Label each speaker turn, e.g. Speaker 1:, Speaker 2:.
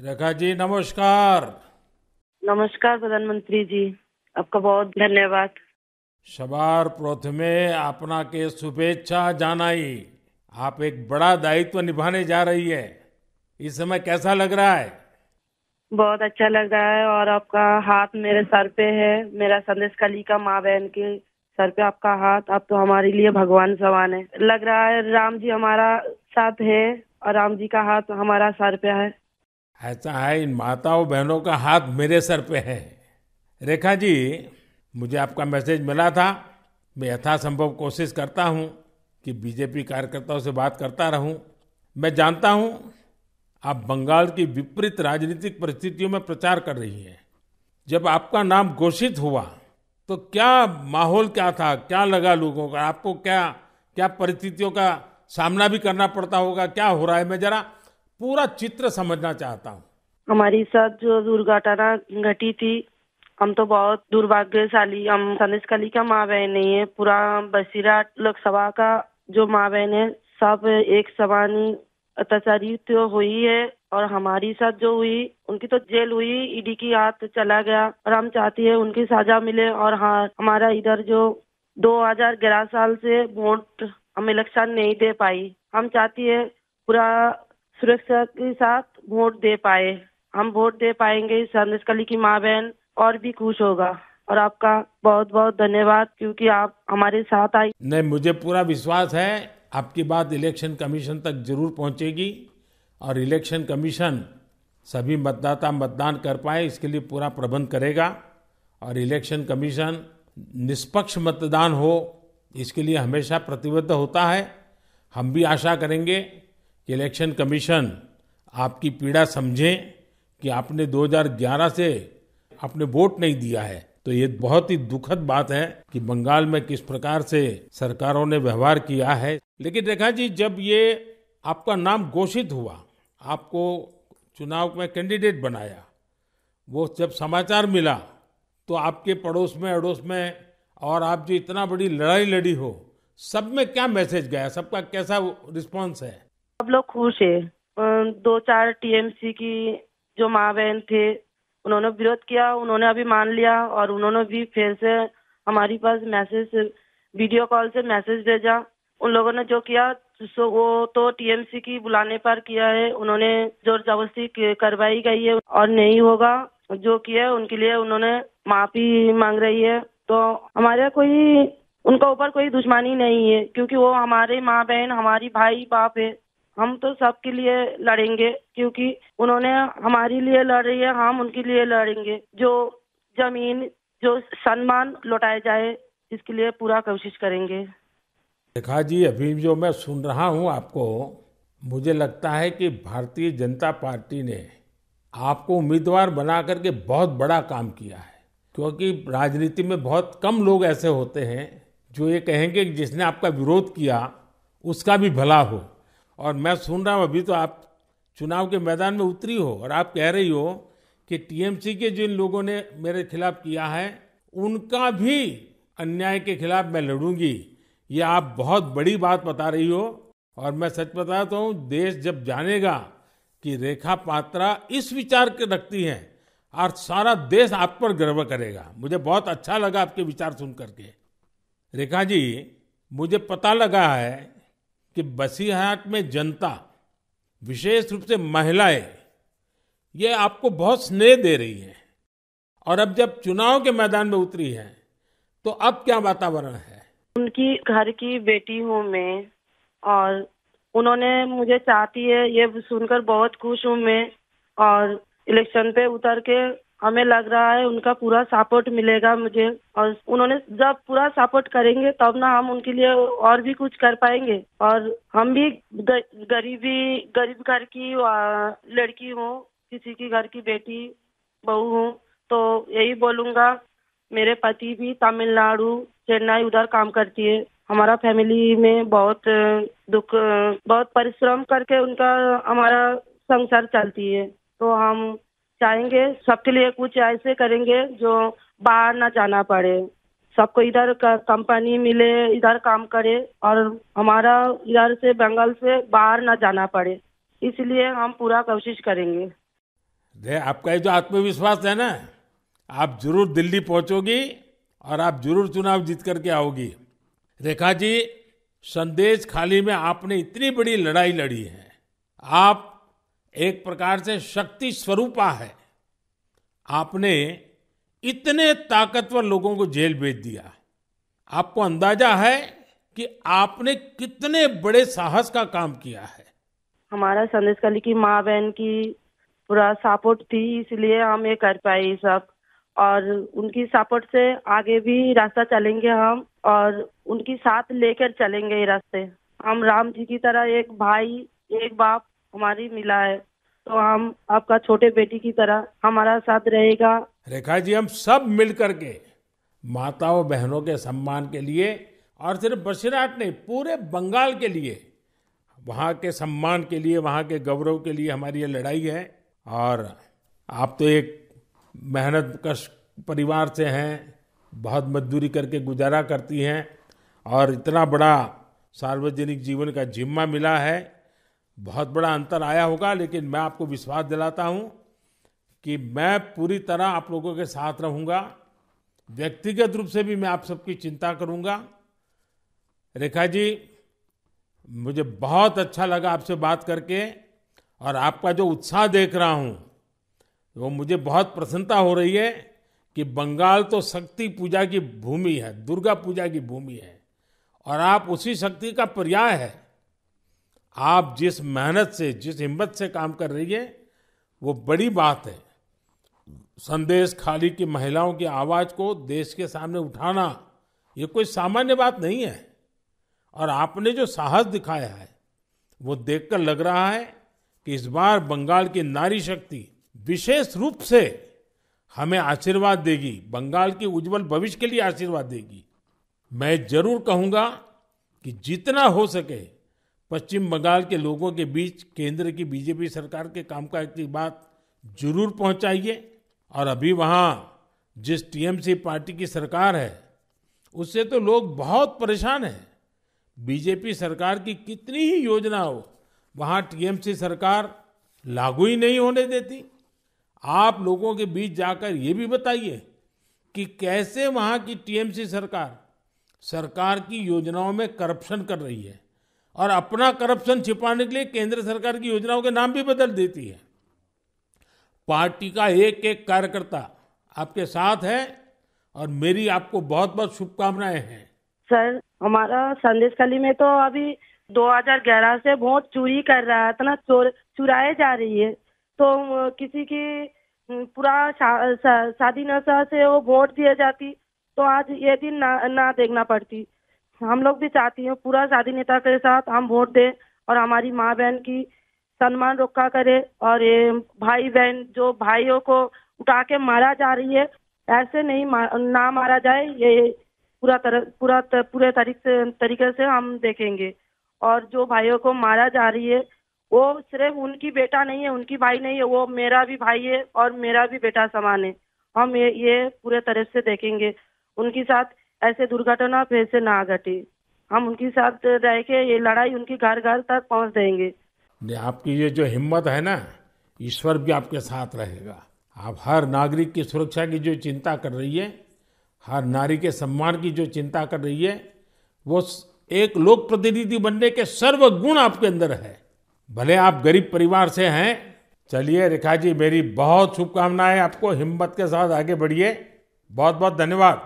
Speaker 1: रेखा जी नमस्कार।
Speaker 2: नमस्कार प्रधानमंत्री जी। आपका बहुत धन्यवाद।
Speaker 1: सवार प्रथमे आपनाके शुभेच्छा जानाई। आप एक बड़ा दायित्व निभाने जा रही है। इस समय कैसा लग रहा है?
Speaker 2: बहुत अच्छा लग रहा है और आपका हाथ मेरे सर पे है। मेरा संदेश कली का माँ बहन के सर पे आपका हाथ। आप तो हमारे लिए भगवान समान है। लग रहा है राम जी हमारा साथ है और राम जी का हाथ हमारा सर पे है।
Speaker 1: ऐसा है, इन माताओं बहनों का हाथ मेरे सर पे है। रेखा जी, मुझे आपका मैसेज मिला था। मैं यथासंभव कोशिश करता हूँ कि बीजेपी कार्यकर्ताओं से बात करता रहूं। मैं जानता हूँ आप बंगाल की विपरीत राजनीतिक परिस्थितियों में प्रचार कर रही हैं। जब आपका नाम घोषित हुआ तो क्या माहौल क्या था, क्या लगा लोगों का? आपको क्या क्या परिस्थितियों का सामना भी करना पड़ता होगा? क्या हो रहा है, मैं जरा पूरा चित्र समझना चाहता हूँ।
Speaker 2: हमारी साथ जो दुर्घटना घटी थी, हम तो बहुत दुर्भाग्यशाली। हम संदेश कली का माँ बहन नहीं है, पूरा बसीरा लोकसभा का जो माँ बहन है सब एक समान ही अत्याचारी तो हुई है। और हमारी साथ जो हुई उनकी तो जेल हुई, ईडी की हाथ चला गया और हम चाहती है उनकी सजा मिले। और हाँ, हमारा इधर जो 2011 साल से वोट हम इलेक्शन नहीं दे पाई, हम चाहती है पूरा सुरक्षा के साथ वोट दे पाए। हम वोट दे पाएंगे, संदेश कली की माँ बहन और भी खुश होगा। और आपका बहुत बहुत धन्यवाद क्योंकि आप हमारे साथ आई।
Speaker 1: नहीं, मुझे पूरा विश्वास है आपकी बात इलेक्शन कमीशन तक जरूर पहुंचेगी और इलेक्शन कमीशन सभी मतदाता मतदान कर पाए इसके लिए पूरा प्रबंध करेगा। और इलेक्शन कमीशन निष्पक्ष मतदान हो इसके लिए हमेशा प्रतिबद्ध होता है। हम भी आशा करेंगे कि इलेक्शन कमीशन आपकी पीड़ा समझे कि आपने 2011 से आपने वोट नहीं दिया है। तो ये बहुत ही दुखद बात है कि बंगाल में किस प्रकार से सरकारों ने व्यवहार किया है। लेकिन रेखा जी, जब ये आपका नाम घोषित हुआ, आपको चुनाव में कैंडिडेट बनाया, वो जब समाचार मिला तो आपके पड़ोस में अड़ोस में और आप जो इतना बड़ी लड़ाई लड़ी हो, सब में क्या मैसेज गया? सबका कैसा रिस्पॉन्स है?
Speaker 2: सब लोग खुश है। 2-4 टीएमसी की जो माँ बहन थे उन्होंने विरोध किया, उन्होंने अभी मान लिया और उन्होंने भी फिर से हमारी पास मैसेज वीडियो कॉल से मैसेज भेजा। उन लोगों ने जो किया सो वो तो टीएमसी की बुलाने पर किया है। उन्होंने जोर जबरदस्ती करवाई गई है और नहीं होगा जो किया है उनके लिए उन्होंने माफी मांग रही है। तो हमारे कोई उनका ऊपर कोई दुश्मनी नहीं है क्योंकि वो हमारे माँ बहन हमारी भाई बाप है। हम तो सबके लिए लड़ेंगे क्योंकि उन्होंने हमारे लिए लड़ रही है, हम उनके लिए लड़ेंगे। जो जमीन जो सम्मान लौटाया जाए इसके लिए पूरा कोशिश करेंगे।
Speaker 1: रेखा जी, अभी जो मैं सुन रहा हूं आपको, मुझे लगता है कि भारतीय जनता पार्टी ने आपको उम्मीदवार बना करके बहुत बड़ा काम किया है। क्योंकि राजनीति में बहुत कम लोग ऐसे होते हैं जो ये कहेंगे कि जिसने आपका विरोध किया उसका भी भला हो। और मैं सुन रहा हूं अभी तो आप चुनाव के मैदान में उतरी हो और आप कह रही हो कि टीएमसी के जिन लोगों ने मेरे खिलाफ किया है उनका भी अन्याय के खिलाफ मैं लड़ूंगी। ये आप बहुत बड़ी बात बता रही हो। और मैं सच बताता हूँ, देश जब जानेगा कि रेखा पात्रा इस विचार के रखती हैं और सारा देश आप पर गर्व करेगा। मुझे बहुत अच्छा लगा आपके विचार सुन करके। रेखा जी, मुझे पता लगा है कि बसीरहाट में जनता, विशेष रूप से महिलाएं, ये आपको बहुत स्नेह दे रही हैं। और अब जब चुनाव के मैदान में उतरी हैं तो अब क्या वातावरण है?
Speaker 2: उनकी घर की बेटी हूँ मैं और उन्होंने मुझे चाहती है ये सुनकर बहुत खुश हूँ मैं। और इलेक्शन पे उतर के हमें लग रहा है उनका पूरा सपोर्ट मिलेगा मुझे। और उन्होंने जब पूरा सपोर्ट करेंगे तब ना हम उनके लिए और भी कुछ कर पाएंगे। और हम भी गरीब घर की लड़की हूँ, किसी की घर की बेटी बहू हूँ। तो यही बोलूंगा, मेरे पति भी तमिलनाडु चेन्नई उधर काम करती है। हमारा फैमिली में बहुत दुख, बहुत परिश्रम करके उनका हमारा संसार चलती है। तो हम चाहेंगे सबके लिए कुछ ऐसे करेंगे जो बाहर ना जाना पड़े, सबको इधर का कंपनी मिले, इधर काम करे और हमारा इधर से बंगाल से बाहर ना जाना पड़े। इसलिए हम पूरा कोशिश करेंगे।
Speaker 1: आपका ये जो आत्मविश्वास है ना, आप जरूर दिल्ली पहुंचोगी और आप जरूर चुनाव जीत करके आओगी। रेखा जी, संदेश खाली में आपने इतनी बड़ी लड़ाई लड़ी है। आप एक प्रकार से शक्ति स्वरूपा है। आपने इतने ताकतवर लोगों को जेल भेज दिया। आपको अंदाजा है कि आपने कितने बड़े साहस का काम किया है।
Speaker 2: हमारा संदेश खाली की माँ बहन की पूरा सपोर्ट थी, इसलिए हम ये कर पाए ये सब। और उनकी सपोर्ट से आगे भी रास्ता चलेंगे हम, और उनकी साथ लेकर चलेंगे ये रास्ते। हम राम जी की तरह एक भाई एक बाप हमारी मिला है, तो हम आपका छोटे बेटी की तरह हमारा साथ रहेगा।
Speaker 1: रेखा जी, हम सब मिल करके माताओं बहनों के सम्मान के लिए, और सिर्फ बसीरहाट नहीं, पूरे बंगाल के लिए, वहाँ के सम्मान के लिए, वहाँ के गौरव के लिए हमारी ये लड़ाई है। और आप तो एक मेहनत कश परिवार से हैं, बहुत मजदूरी करके गुजारा करती हैं, और इतना बड़ा सार्वजनिक जीवन का जिम्मा मिला है। बहुत बड़ा अंतर आया होगा, लेकिन मैं आपको विश्वास दिलाता हूं कि मैं पूरी तरह आप लोगों के साथ रहूंगा। व्यक्तिगत रूप से भी मैं आप सबकी चिंता करूंगा। रेखा जी, मुझे बहुत अच्छा लगा आपसे बात करके, और आपका जो उत्साह देख रहा हूं वो मुझे बहुत प्रसन्नता हो रही है कि बंगाल तो शक्ति पूजा की भूमि है, दुर्गा पूजा की भूमि है, और आप उसी शक्ति का पर्याय है। आप जिस मेहनत से, जिस हिम्मत से काम कर रही है, वो बड़ी बात है। संदेश खाली की महिलाओं की आवाज को देश के सामने उठाना ये कोई सामान्य बात नहीं है। और आपने जो साहस दिखाया है वो देखकर लग रहा है कि इस बार बंगाल की नारी शक्ति विशेष रूप से हमें आशीर्वाद देगी, बंगाल की उज्जवल भविष्य के लिए आशीर्वाद देगी। मैं जरूर कहूंगा कि जितना हो सके पश्चिम बंगाल के लोगों के बीच केंद्र की बीजेपी सरकार के कामकाज की बात जरूर पहुंचाइए। और अभी वहां जिस टीएमसी पार्टी की सरकार है उससे तो लोग बहुत परेशान हैं। बीजेपी सरकार की कितनी ही योजना हो, वहां टीएमसी सरकार लागू ही नहीं होने देती। आप लोगों के बीच जाकर ये भी बताइए कि कैसे वहां की टीएमसी सरकार की योजनाओं में करप्शन कर रही है, और अपना करप्शन छिपाने के लिए केंद्र सरकार की योजनाओं के नाम भी बदल देती है। पार्टी का एक एक कार्यकर्ता आपके साथ है, और मेरी आपको बहुत बहुत शुभकामनाएं हैं।
Speaker 2: सर, हमारा संदेश खाली में तो अभी 2011 से वोट चोरी कर रहा था ना, चुराए जा रही है। तो किसी की पूरा शादी नशा से वो वोट दिए जाती, तो आज ये दिन ना देखना पड़ती। हम लोग भी चाहती हैं पूरा शादी नेता के साथ हम वोट दें, और हमारी माँ बहन की सम्मान रक्षा करे। और ये भाई बहन जो भाइयों को उठा के मारा जा रही है, ऐसे नहीं ना मारा जाए, ये पूरे तरीके से हम देखेंगे। और जो भाइयों को मारा जा रही है वो सिर्फ उनकी बेटा नहीं है, उनकी भाई नहीं है, वो मेरा भी भाई है और मेरा भी बेटा समान है। हम ये पूरे तरह से देखेंगे, उनके साथ ऐसे दुर्घटना फिर से ना घटे। हम उनके साथ रह के ये लड़ाई उनकी घर घर तक पहुंच देंगे।
Speaker 1: आपकी ये जो हिम्मत है ना, ईश्वर भी आपके साथ रहेगा। आप हर नागरिक की सुरक्षा की जो चिंता कर रही है, हर नारी के सम्मान की जो चिंता कर रही है, वो एक लोक प्रतिनिधि बनने के सर्वगुण आपके अंदर है। भले आप गरीब परिवार से हैं। चलिए रेखा जी, मेरी बहुत शुभकामनाएं आपको। हिम्मत के साथ आगे बढ़िए। बहुत बहुत धन्यवाद।